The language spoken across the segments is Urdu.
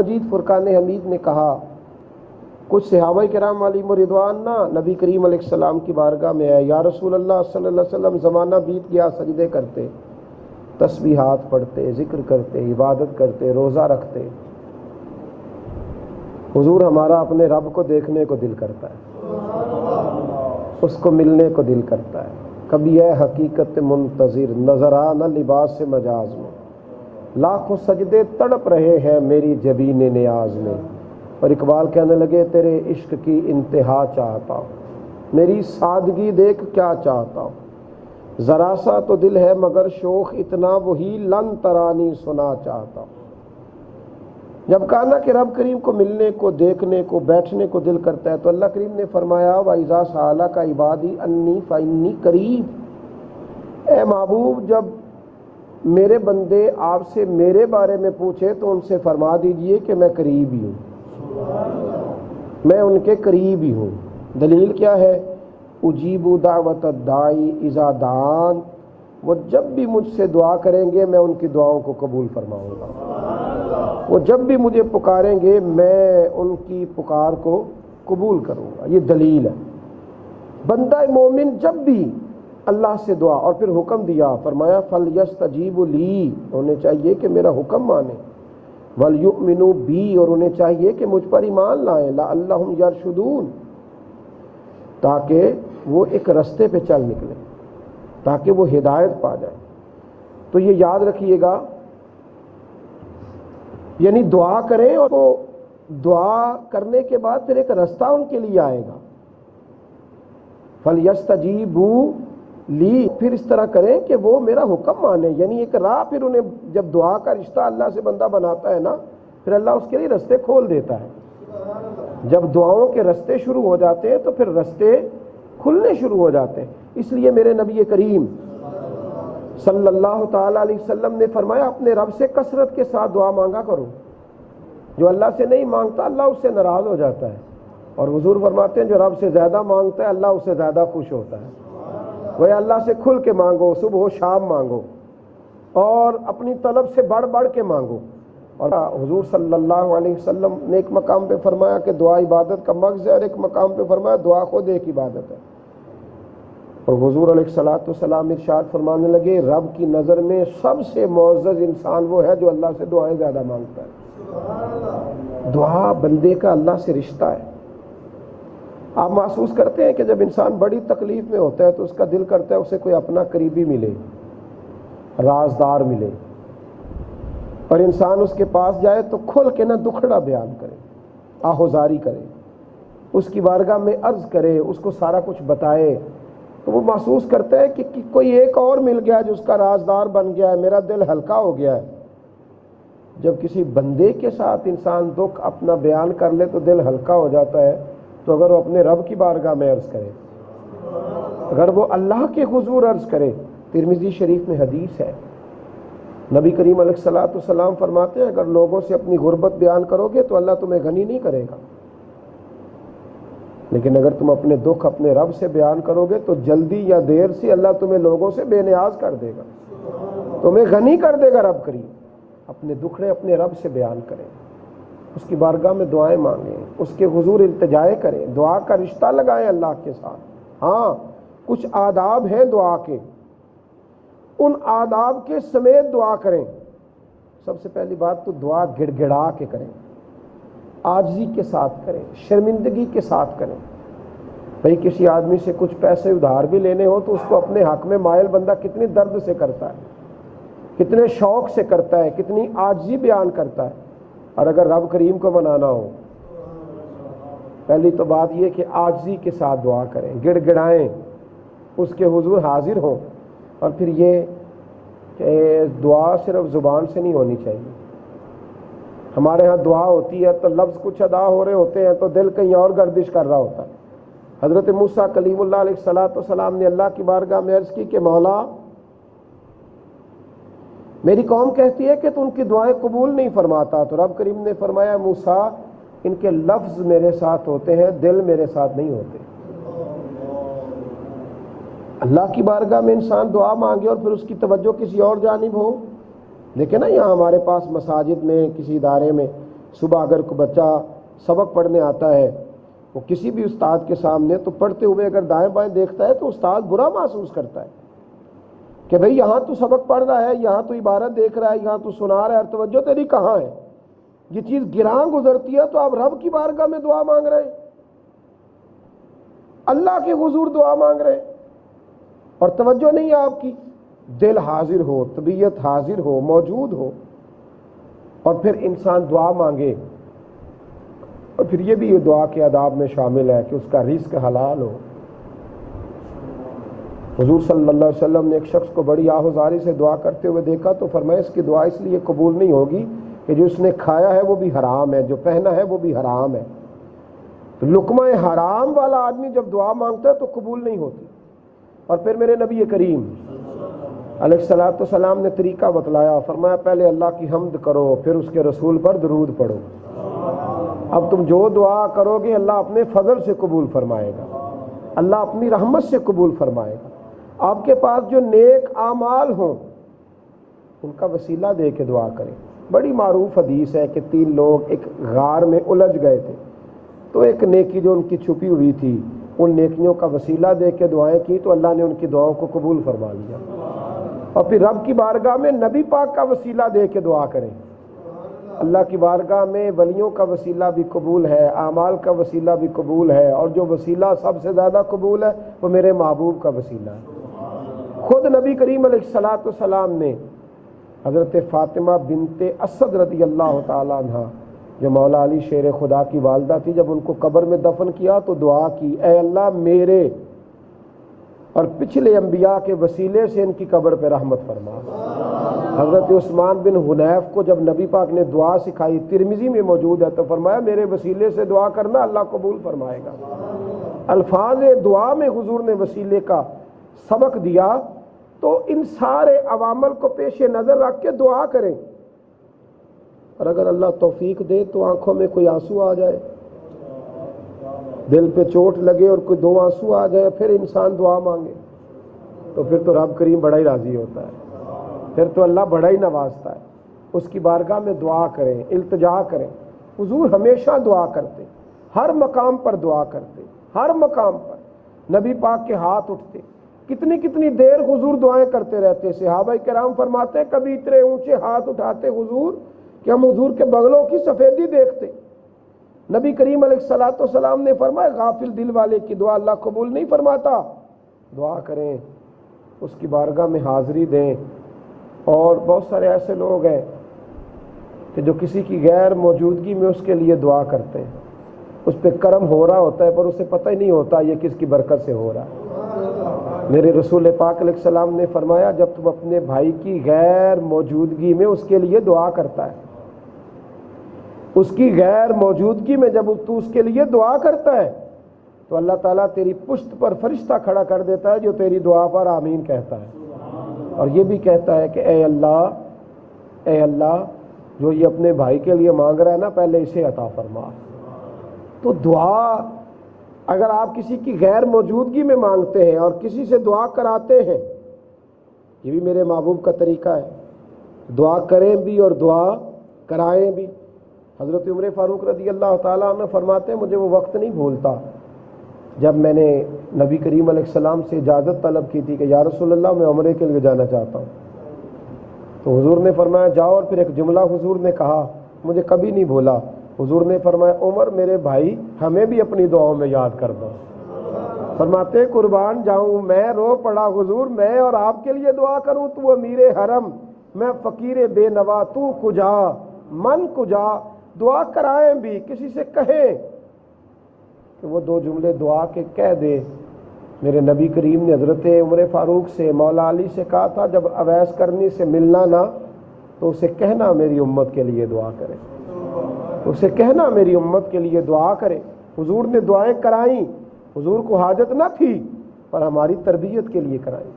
مجید فرقان حمید نے کہا کچھ صحابہ کرام علیہم رضوان نا نبی کریم علیہ السلام کی بارگاہ میں آئے، یا رسول اللہ صلی اللہ علیہ وسلم زمانہ بیت گیا، سجدے کرتے، تسبیحات پڑھتے، ذکر کرتے، عبادت کرتے، روزہ رکھتے، حضور ہمارا اپنے رب کو دیکھنے کو دل کرتا ہے، اس کو ملنے کو دل کرتا ہے، کبھی اے حقیقت منتظر نظر آ نہ لباس سے مجاز میں، لاکھوں سجدے تڑپ رہے ہیں میری جبین نیاز میں، اور اقبال کہنے لگے تیرے عشق کی انتہا چاہتا ہوں، میری سادگی دیکھ کیا چاہتا ہوں، ذرا سا تو دل ہے مگر شوق اتنا وہی لن ترانی سنا چاہتا ہوں۔ جب کہا نا کہ رب کریم کو ملنے کو، دیکھنے کو، بیٹھنے کو دل کرتا ہے، تو اللہ کریم نے فرمایا وَإِذَا سَأَلَكَ عِبَادِي أَنِّي فَإِنِّي قریب، اے محبوب جب میرے بندے آپ سے میرے بارے میں پوچھے تو ان سے فرما دیجئے کہ میں قریب ہی ہوں، میں ان کے قریب ہی ہوں۔ دلیل کیا ہے؟ اجیب دعوت الداعی اذا دعان، وہ جب بھی مجھ سے دعا کریں گے میں ان کی دعاؤں کو قبول فرماؤں گا، وہ جب بھی مجھے پکاریں گے میں ان کی پکار کو قبول کروں گا۔ یہ دلیل ہے۔ بندہ مومن جب بھی اللہ سے دعا، اور پھر حکم دیا، فرمایا فَلْيَسْتَجِيبُوا لِي، انہیں چاہیے کہ میرا حکم مانیں، وَلْيُؤْمِنُوا بِي، اور انہیں چاہیے کہ مجھ پر ایمان لائیں، لَعَلَّهُمْ يَرْشُدُونَ، تاکہ وہ ایک رستے پہ چل نکلیں، تاکہ وہ ہدایت پا جائیں۔ تو یہ یاد رکھیے گا، یعنی دعا کریں اور دعا کرنے کے بعد پھر ایک رستہ ان کے لیے آئے گا۔ فَلْيَسْتَجِيبُوا لِي، پھر اس طرح کریں کہ وہ میرا حکم مانیں، یعنی ایک راہ پھر انہیں، جب دعا کا رشتہ اللہ سے بندہ بناتا ہے نا، پھر اللہ اس کے لیے رستے کھول دیتا ہے۔ جب دعاؤں کے رستے شروع ہو جاتے ہیں تو پھر رستے کھلنے شروع ہو جاتے ہیں۔ اس لیے میرے نبی کریم صلی اللہ تعالی علیہ وسلم نے فرمایا اپنے رب سے کثرت کے ساتھ دعا مانگا کرو، جو اللہ سے نہیں مانگتا اللہ اس سے ناراض ہو جاتا ہے، اور حضور فرماتے ہیں جو رب سے زیادہ مانگتا ہے اللہ اس سے زیادہ خوش ہوتا ہے۔ وہ اللہ سے کھل کے مانگو، صبح و شام مانگو، اور اپنی طلب سے بڑھ بڑھ کے مانگو۔ اور حضور صلی اللہ علیہ وسلم نے ایک مقام پہ فرمایا کہ دعا عبادت کا مغز ہے، اور ایک مقام پہ فرمایا دعا خود ایک عبادت ہے۔ اور حضور علیہ الصلوۃ والسلام ارشاد فرمانے لگے رب کی نظر میں سب سے معزز انسان وہ ہے جو اللہ سے دعائیں زیادہ مانگتا ہے۔ دعا بندے کا اللہ سے رشتہ ہے۔ آپ محسوس کرتے ہیں کہ جب انسان بڑی تکلیف میں ہوتا ہے تو اس کا دل کرتا ہے اسے کوئی اپنا قریبی ملے، رازدار ملے، اور انسان اس کے پاس جائے تو کھل کے نہ دکھڑا بیان کرے، آہوزاری کرے، اس کی بارگاہ میں عرض کرے، اس کو سارا کچھ بتائے، تو وہ محسوس کرتا ہے کہ کوئی ایک اور مل گیا جو اس کا رازدار بن گیا ہے، میرا دل ہلکا ہو گیا ہے۔ جب کسی بندے کے ساتھ انسان دکھ اپنا بیان کر لے تو دل ہلکا ہو جاتا ہے، تو اگر وہ اپنے رب کی بارگاہ میں عرض کرے، اگر وہ اللہ کے حضور عرض کرے، ترمذی شریف میں حدیث ہے، نبی کریم علیہ الصلوۃ والسلام فرماتے ہیں اگر لوگوں سے اپنی غربت بیان کرو گے تو اللہ تمہیں غنی نہیں کرے گا، لیکن اگر تم اپنے دکھ اپنے رب سے بیان کرو گے تو جلدی یا دیر سے اللہ تمہیں لوگوں سے بے نیاز کر دے گا، تمہیں غنی کر دے گا رب کریم۔ اپنے دکھڑے اپنے رب سے بیان کریں، اس کی بارگاہ میں دعائیں مانگیں، اس کے حضور التجائے کریں، دعا کا رشتہ لگائیں اللہ کے ساتھ۔ ہاں کچھ آداب ہیں دعا کے، ان آداب کے سمیت دعا کریں۔ سب سے پہلی بات تو دعا گڑ گڑا کے کریں، عاجزی کے ساتھ کریں، شرمندگی کے ساتھ کریں۔ بھئی کسی آدمی سے کچھ پیسے ادھار بھی لینے ہو تو اس کو اپنے حق میں مائل بندہ کتنی درد سے کرتا ہے، کتنے شوق سے کرتا ہے، کتنی عاجزی بیان کرتا ہے۔ اور اگر رب کریم کو منانا ہو، پہلی تو بات یہ کہ عاجزی کے ساتھ دعا کریں، گڑ گڑائیں، اس کے حضور حاضر ہوں۔ اور پھر یہ کہ دعا صرف زبان سے نہیں ہونی چاہیے۔ ہمارے ہاں دعا ہوتی ہے تو لفظ کچھ ادا ہو رہے ہوتے ہیں تو دل کہیں اور گردش کر رہا ہوتا ہے۔ حضرت موسیٰ کلیم اللہ علیہ الصلوۃ والسلام نے اللہ کی بارگاہ میں عرض کی کہ مولا میری قوم کہتی ہے کہ تو ان کی دعائیں قبول نہیں فرماتا، تو رب کریم نے فرمایا موسیٰ ان کے لفظ میرے ساتھ ہوتے ہیں، دل میرے ساتھ نہیں ہوتے۔ اللہ کی بارگاہ میں انسان دعا مانگے اور پھر اس کی توجہ کسی اور جانب ہو۔ دیکھیں نا یہاں ہمارے پاس مساجد میں، کسی ادارے میں صبح اگر کوئی بچہ سبق پڑھنے آتا ہے وہ کسی بھی استاد کے سامنے، تو پڑھتے ہوئے اگر دائیں بائیں دیکھتا ہے تو استاد برا محسوس کرتا ہے کہ بھئی یہاں تو سبق پڑھ رہا ہے، یہاں تو عبارت دیکھ رہا ہے، یہاں تو سنا رہا ہے، توجہ تیری کہاں ہے؟ یہ چیز گراں گزرتی ہے تو آپ رب کی بارگاہ میں دعا مانگ رہے ہیں، اللہ کے حضور دعا مانگ رہے ہیں، اور توجہ نہیں ہے آپ کی، دل حاضر ہو، طبیعت حاضر ہو، موجود ہو، اور پھر انسان دعا مانگے، اور پھر یہ بھی یہ دعا کے آداب میں شامل ہے کہ اس کا رزق حلال ہو۔ حضور صلی اللہ علیہ وسلم نے ایک شخص کو بڑی آہوزاری سے دعا کرتے ہوئے دیکھا تو فرمایا اس کی دعا اس لیے قبول نہیں ہوگی کہ جو اس نے کھایا ہے وہ بھی حرام ہے، جو پہنا ہے وہ بھی حرام ہے۔ تو لقمہ حرام والا آدمی جب دعا مانگتا ہے تو قبول نہیں ہوتی۔ اور پھر میرے نبی کریم علیہ الصلوۃ والسلام نے طریقہ بتلایا، فرمایا پہلے اللہ کی حمد کرو، پھر اس کے رسول پر درود پڑھو۔ اب تم جو دعا کرو گے اللہ اپنے فضل سے قبول فرمائے گا، اللہ اپنی رحمت سے قبول فرمائے گا۔ آپ کے پاس جو نیک اعمال ہوں ان کا وسیلہ دے کے دعا کریں۔ بڑی معروف حدیث ہے کہ 3 لوگ ایک غار میں الجھ گئے تھے، تو ایک نیکی جو ان کی چھپی ہوئی تھی ان نیکیوں کا وسیلہ دے کے دعائیں کی تو اللہ نے ان کی دعاؤں کو قبول فرما لیا۔ اور پھر رب کی بارگاہ میں نبی پاک کا وسیلہ دے کے دعا کریں۔ اللہ کی بارگاہ میں ولیوں کا وسیلہ بھی قبول ہے، اعمال کا وسیلہ بھی قبول ہے، اور جو وسیلہ سب سے زیادہ قبول ہے وہ میرے محبوب کا وسیلہ ہے۔ خود نبی کریم علیہ الصلوۃ والسلام نے حضرت فاطمہ بنت اسد رضی اللہ تعالیٰ عنہ جو مولا علی شیر خدا کی والدہ تھی، جب ان کو قبر میں دفن کیا تو دعا کی، اے اللہ میرے اور پچھلے انبیاء کے وسیلے سے ان کی قبر پہ رحمت فرما۔ حضرت عثمان بن حنیف کو جب نبی پاک نے دعا سکھائی، ترمذی میں موجود ہے، تو فرمایا میرے وسیلے سے دعا کرنا اللہ قبول فرمائے گا۔ الفاظ دعا میں حضور نے وسیلے کا سبق دیا، تو ان سارے عوامل کو پیش نظر رکھ کے دعا کریں، اور اگر اللہ توفیق دے تو آنکھوں میں کوئی آنسو آ جائے، دل پہ چوٹ لگے اور کوئی 2 آنسو آ جائے، پھر انسان دعا مانگے تو پھر تو رب کریم بڑا ہی راضی ہوتا ہے، پھر تو اللہ بڑا ہی نوازتا ہے۔ اس کی بارگاہ میں دعا کریں، التجا کریں۔ حضور ہمیشہ دعا کرتے، ہر مقام پر دعا کرتے، ہر مقام پر نبی پاک کے ہاتھ اٹھتے، کتنی کتنی دیر حضور دعائیں کرتے رہتے۔ صحابہ کرام فرماتے ہیں کبھی اتنے اونچے ہاتھ اٹھاتے حضور کہ ہم حضور کے بغلوں کی سفیدی دیکھتے۔ نبی کریم علیہ الصلوۃ والسلام نے فرمایا غافل دل والے کی دعا اللہ قبول نہیں فرماتا، دعا کریں، اس کی بارگاہ میں حاضری دیں۔ اور بہت سارے ایسے لوگ ہیں کہ جو کسی کی غیر موجودگی میں اس کے لیے دعا کرتے ہیں، اس پہ کرم ہو رہا ہوتا ہے پر اسے پتہ ہی نہیں ہوتا یہ کس کی برکت سے ہو رہا ہے۔ میرے رسول پاک علیہ السلام نے فرمایا جب تم اپنے بھائی کی غیر موجودگی میں اس کے لیے دعا کرتا ہے، اس کی غیر موجودگی میں جب تو اس کے لیے دعا کرتا ہے تو اللہ تعالیٰ تیری پشت پر فرشتہ کھڑا کر دیتا ہے جو تیری دعا پر آمین کہتا ہے، اور یہ بھی کہتا ہے کہ اے اللہ جو یہ اپنے بھائی کے لیے مانگ رہا ہے نا پہلے اسے عطا فرما۔ تو دعا اگر آپ کسی کی غیر موجودگی میں مانگتے ہیں اور کسی سے دعا کراتے ہیں، یہ بھی میرے محبوب کا طریقہ ہے، دعا کریں بھی اور دعا کرائیں بھی۔ حضرت عمر فاروق رضی اللہ تعالیٰ عنہ فرماتے ہیں مجھے وہ وقت نہیں بھولتا جب میں نے نبی کریم علیہ السلام سے اجازت طلب کی تھی کہ یا رسول اللہ میں عمرے کے لیے جانا چاہتا ہوں، تو حضور نے فرمایا جاؤ، اور پھر ایک جملہ حضور نے کہا مجھے کبھی نہیں بھولا، حضور نے فرمایا عمر میرے بھائی ہمیں بھی اپنی دعاؤں میں یاد کر دو۔ فرماتے قربان جاؤں میں رو پڑا حضور، میں اور آپ کے لیے دعا کروں، تو امیر حرم میں فقیر بے نوا، تو کجا من کجا۔ دعا کرائیں بھی، کسی سے کہیں کہ وہ 2 جملے دعا کے کہہ دے۔ میرے نبی کریم نے حضرت عمر فاروق سے مولا علی سے کہا تھا جب اویس کرنی سے ملنا نہ تو اسے کہنا میری امت کے لیے دعا کرے، اسے کہنا میری امت کے لیے دعا کرے۔ حضور نے دعائیں کرائیں، حضور کو حاجت نہ تھی پر ہماری تربیت کے لیے کرائیں،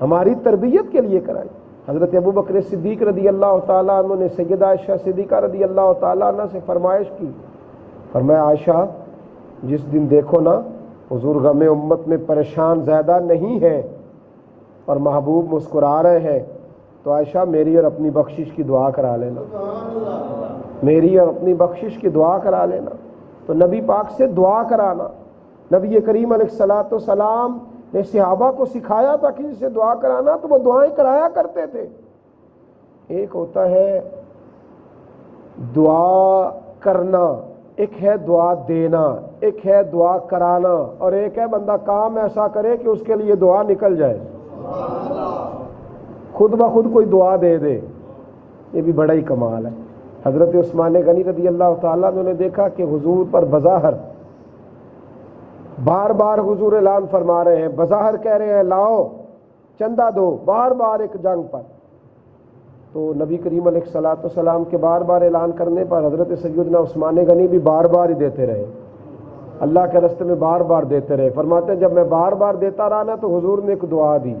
ہماری تربیت کے لیے کرائیں۔ حضرت ابو بکر صدیق رضی اللہ تعالیٰ عنہ نے سیدہ عائشہ صدیقہ رضی اللہ تعالیٰ عنہ سے فرمائش کی، فرمایا عائشہ جس دن دیکھو نا حضور غم امت میں پریشان زیادہ نہیں ہیں اور محبوب مسکرا رہے ہیں تو عائشہ میری اور اپنی بخشش کی دعا کرا لینا۔ میری اور اپنی بخشش کی دعا کرا لینا۔ تو نبی پاک سے دعا کرانا، نبی کریم علیہ الصلوۃ والسلام نے صحابہ کو سکھایا تھا کسی سے دعا کرانا، تو وہ دعائیں کرایا کرتے تھے۔ ایک ہوتا ہے دعا کرنا، ایک ہے دعا دینا، ایک ہے دعا کرانا، اور ایک ہے بندہ کام ایسا کرے کہ اس کے لیے دعا نکل جائے، خود بخود کوئی دعا دے دے۔ یہ بھی بڑا ہی کمال ہے۔ حضرت عثمان غنی رضی اللہ تعالیٰ نے دیکھا کہ حضور پر بظاہر بار بار حضور اعلان فرما رہے ہیں، بظاہر کہہ رہے ہیں لاؤ چندہ دو، بار بار ایک جنگ پر۔ تو نبی کریم علیہ الصلوۃ والسلام کے بار بار اعلان کرنے پر حضرت سیدنا عثمان غنی بھی بار بار ہی دیتے رہے، اللہ کے راستے میں بار بار دیتے رہے۔ فرماتے ہیں جب میں بار بار دیتا رہا نا تو حضور نے ایک دعا دی،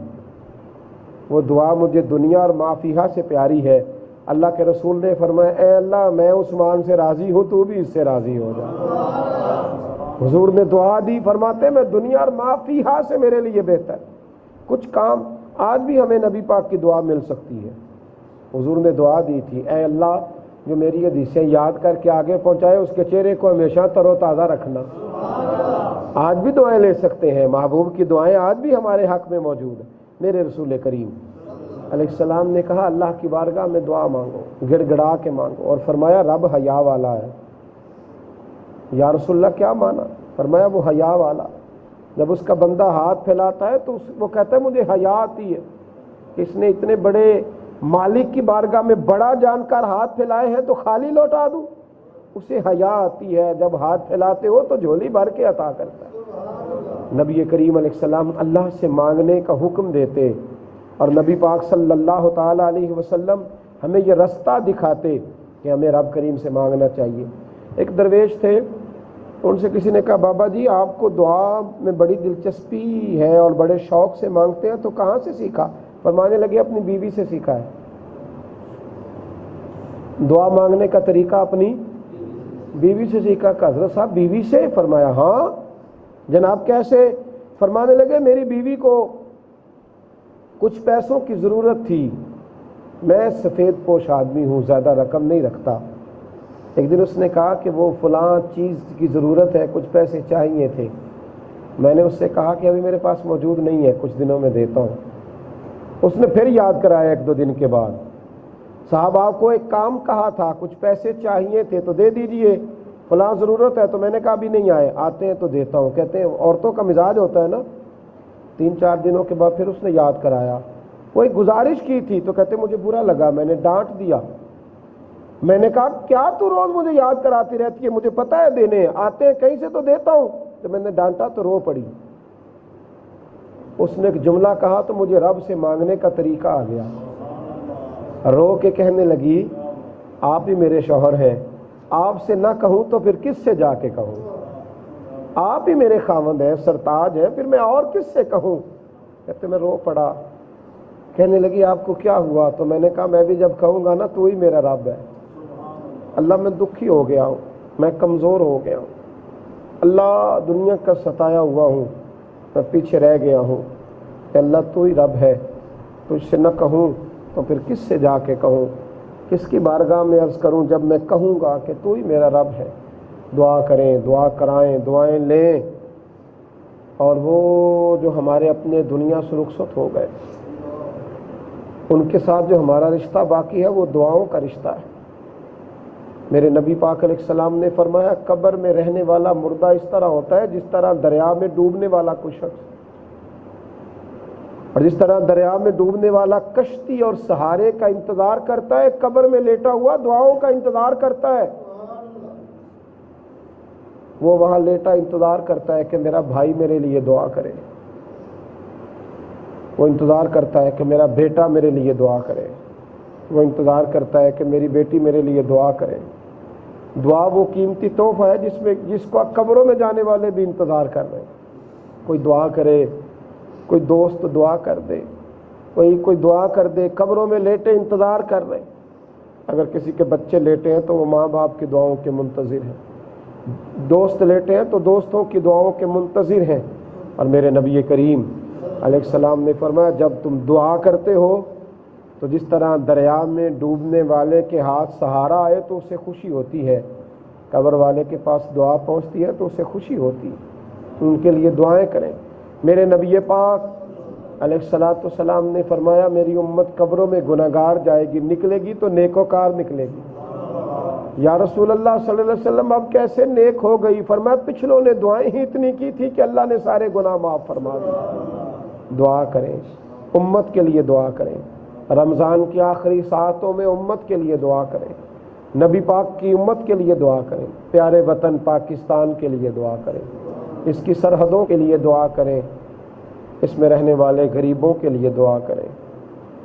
وہ دعا مجھے دنیا اور ما فیہا سے پیاری ہے۔ اللہ کے رسول نے فرمایا اے اللہ میں عثمان سے راضی ہوں، تو بھی اس سے راضی ہو جا۔ حضور نے دعا دی، فرماتے ہیں میں دنیا اور ما فیہا سے میرے لیے بہتر۔ کچھ کام آج بھی ہمیں نبی پاک کی دعا مل سکتی ہے۔ حضور نے دعا دی تھی اے اللہ جو میری حدیثیں یاد کر کے آگے پہنچائے اس کے چہرے کو ہمیشہ تر و تازہ رکھنا۔ آج بھی دعائیں لے سکتے ہیں، محبوب کی دعائیں آج بھی ہمارے حق میں موجود ہیں۔ میرے رسول کریم علیہ السلام نے کہا اللہ کی بارگاہ میں دعا مانگو، گڑ گڑا کے مانگو، اور فرمایا رب حیا والا ہے۔ یا رسول اللہ کیا مانا؟ فرمایا وہ حیا والا، جب اس کا بندہ ہاتھ پھیلاتا ہے تو وہ کہتا ہے مجھے حیا آتی ہے، اس نے اتنے بڑے مالک کی بارگاہ میں بڑا جان کر ہاتھ پھیلائے ہیں تو خالی لوٹا دوں؟ اسے حیا آتی ہے، جب ہاتھ پھیلاتے ہو تو جھولی بھر کے عطا کرتا ہے۔ نبی کریم علیہ السلام اللہ سے مانگنے کا حکم دیتے، اور نبی پاک صلی اللہ تعالی علیہ وسلم ہمیں یہ رستہ دکھاتے کہ ہمیں رب کریم سے مانگنا چاہیے۔ ایک درویش تھے، ان سے کسی نے کہا بابا جی آپ کو دعا میں بڑی دلچسپی ہے اور بڑے شوق سے مانگتے ہیں، تو کہاں سے سیکھا؟ فرمانے لگے اپنی بیوی سے سیکھا ہے۔ دعا مانگنے کا طریقہ اپنی بیوی سے سیکھا۔ کہ حضرت صاحب بیوی سے؟ فرمایا ہاں جناب کیسے؟ فرمانے لگے میری بیوی کو کچھ پیسوں کی ضرورت تھی، میں سفید پوش آدمی ہوں، زیادہ رقم نہیں رکھتا۔ ایک دن اس نے کہا کہ وہ فلاں چیز کی ضرورت ہے، کچھ پیسے چاہیے تھے۔ میں نے اس سے کہا کہ ابھی میرے پاس موجود نہیں ہے، کچھ دنوں میں دیتا ہوں۔ اس نے پھر یاد کرایا ایک دو دن کے بعد، صاحب آپ کو ایک کام کہا تھا، کچھ پیسے چاہیے تھے تو دے دیجئے، فلاں ضرورت ہے۔ تو میں نے کہا ابھی نہیں آئے، آتے ہیں تو دیتا ہوں۔ کہتے ہیں عورتوں کا مزاج ہوتا ہے نا، 3-4 دنوں کے بعد پھر اس نے یاد کرایا، وہ ایک گزارش کی تھی، تو کہتے مجھے برا لگا، میں نے ڈانٹ دیا۔ میں نے کہا کیا تو روز مجھے یاد کراتی رہتی ہے، مجھے پتہ ہے دینے ہیں، آتے ہیں کہیں سے تو دیتا ہوں۔ تو میں نے ڈانٹا تو رو پڑی۔ اس نے ایک جملہ کہا تو مجھے رب سے مانگنے کا طریقہ آ گیا۔ رو کے کہنے لگی آپ ہی میرے شوہر ہیں، آپ سے نہ کہوں تو پھر کس سے جا کے کہوں؟ آپ ہی میرے خاوند ہیں، سرتاج ہیں، پھر میں اور کس سے کہوں؟ کہتے میں رو پڑا۔ کہنے لگی آپ کو کیا ہوا؟ تو میں نے کہا میں بھی جب کہوں گا نا تو ہی میرا رب ہے۔ اللہ میں دکھی ہو گیا ہوں، میں کمزور ہو گیا ہوں، اللہ دنیا کا ستایا ہوا ہوں، میں پیچھے رہ گیا ہوں، کہ اللہ تو ہی رب ہے، تجھ سے نہ کہوں تو پھر کس سے جا کے کہوں، کس کی بارگاہ میں عرض کروں جب میں کہوں گا کہ تو ہی میرا رب ہے۔ دعا کریں، دعا کرائیں، دعائیں لیں، اور وہ جو ہمارے اپنے دنیا سے رخصت ہو گئے ان کے ساتھ جو ہمارا رشتہ باقی ہے وہ دعاؤں کا رشتہ ہے۔ میرے نبی پاک علیہ السلام نے فرمایا قبر میں رہنے والا مردہ اس طرح ہوتا ہے جس طرح دریا میں ڈوبنے والا کوئی شخص، اور جس طرح دریا میں ڈوبنے والا کشتی اور سہارے کا انتظار کرتا ہے، قبر میں لیٹا ہوا دعاؤں کا انتظار کرتا ہے۔ وہ وہاں لیٹا انتظار کرتا ہے کہ میرا بھائی میرے لیے دعا کرے، وہ انتظار کرتا ہے کہ میرا بیٹا میرے لیے دعا کرے، وہ انتظار کرتا ہے کہ میری بیٹی میرے لیے دعا کرے۔ دعا وہ قیمتی تحفہ ہے جس کو قبروں میں جانے والے بھی انتظار کر رہے ہیں۔ کوئی دعا کرے، کوئی دوست دعا کر دے، کوئی دعا کر دے، قبروں میں لیٹے انتظار کر رہے ہیں۔ اگر کسی کے بچے لیٹے ہیں تو وہ ماں باپ کی دعاؤں کے منتظر ہیں، دوست لیٹے ہیں تو دوستوں کی دعاؤں کے منتظر ہیں۔ اور میرے نبی کریم علیہ السلام نے فرمایا جب تم دعا کرتے ہو تو جس طرح دریا میں ڈوبنے والے کے ہاتھ سہارا آئے تو اسے خوشی ہوتی ہے، قبر والے کے پاس دعا پہنچتی ہے تو اسے خوشی ہوتی ہے، تو ان کے لیے دعائیں کریں۔ میرے نبی پاک علیہ الصلوۃ والسلام نے فرمایا میری امت قبروں میں گناہگار جائے گی، نکلے گی تو نیکوکار نکلے گی۔ یا رسول اللہ صلی اللہ علیہ وسلم اب کیسے نیک ہو گئی؟ فرمایا پچھلوں نے دعائیں ہی اتنی کی تھی کہ اللہ نے سارے گناہ معاف فرما دیے۔ دعا کریں، امت کے لیے دعا کریں، رمضان کی آخری ساعتوں میں امت کے لیے دعا کریں، نبی پاک کی امت کے لیے دعا کریں، پیارے وطن پاکستان کے لیے دعا کریں، اس کی سرحدوں کے لیے دعا کریں، اس میں رہنے والے غریبوں کے لیے دعا کریں،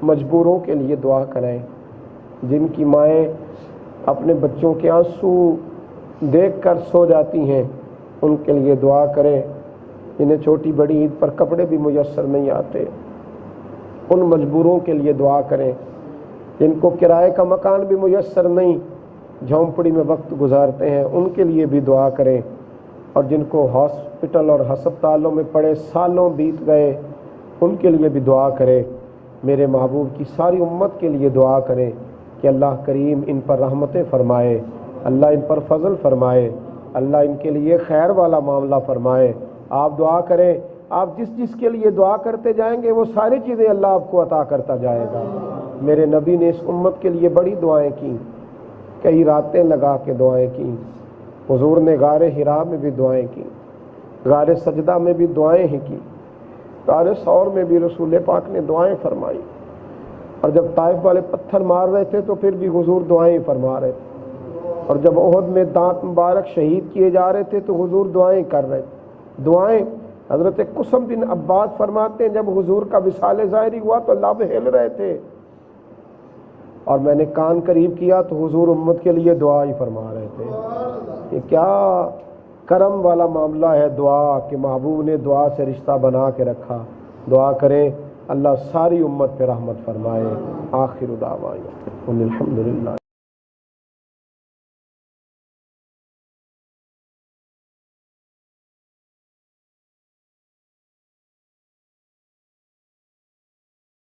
مجبوروں کے لیے دعا کریں، جن کی مائیں اپنے بچوں کے آنسو دیکھ کر سو جاتی ہیں ان کے لیے دعا کریں، جنہیں چھوٹی بڑی عید پر کپڑے بھی میسر نہیں آتے ان مجبوروں کے لیے دعا کریں، جن کو کرائے کا مکان بھی میسر نہیں، جھونپڑی میں وقت گزارتے ہیں ان کے لیے بھی دعا کریں، اور جن کو ہاسپٹل اور ہسپتالوں میں پڑے سالوں بیت گئے ان کے لیے بھی دعا کریں۔ میرے محبوب کی ساری امت کے لیے دعا کریں کہ اللہ کریم ان پر رحمتیں فرمائے، اللہ ان پر فضل فرمائے، اللہ ان کے لیے خیر والا معاملہ فرمائے۔ آپ دعا کریں، آپ جس جس کے لیے دعا کرتے جائیں گے وہ ساری چیزیں اللہ آپ کو عطا کرتا جائے گا۔ میرے نبی نے اس امت کے لیے بڑی دعائیں کی، کئی راتیں لگا کے دعائیں کی، حضور نے غار حرا میں بھی دعائیں کی، غار سجدہ میں بھی دعائیں ہی کی، غار ثور میں بھی رسول پاک نے دعائیں فرمائی، اور جب طائف والے پتھر مار رہے تھے تو پھر بھی حضور دعائیں فرما رہے تھے، اور جب احد میں دانت مبارک شہید کیے جا رہے تھے تو حضور دعائیں کر رہے تھے۔ دعائیں حضرت قسم بن عباد فرماتے ہیں جب حضور کا وصال ظاہری ہوا تو لب ہل رہے تھے، اور میں نے کان قریب کیا تو حضور امت کے لیے دعا ہی فرما رہے تھے۔ یہ کیا کرم والا معاملہ ہے دعا، کہ محبوب نے دعا سے رشتہ بنا کے رکھا۔ دعا کریں اللہ ساری امت پہ رحمت فرمائے۔ آخر دعوانا الحمدللہ۔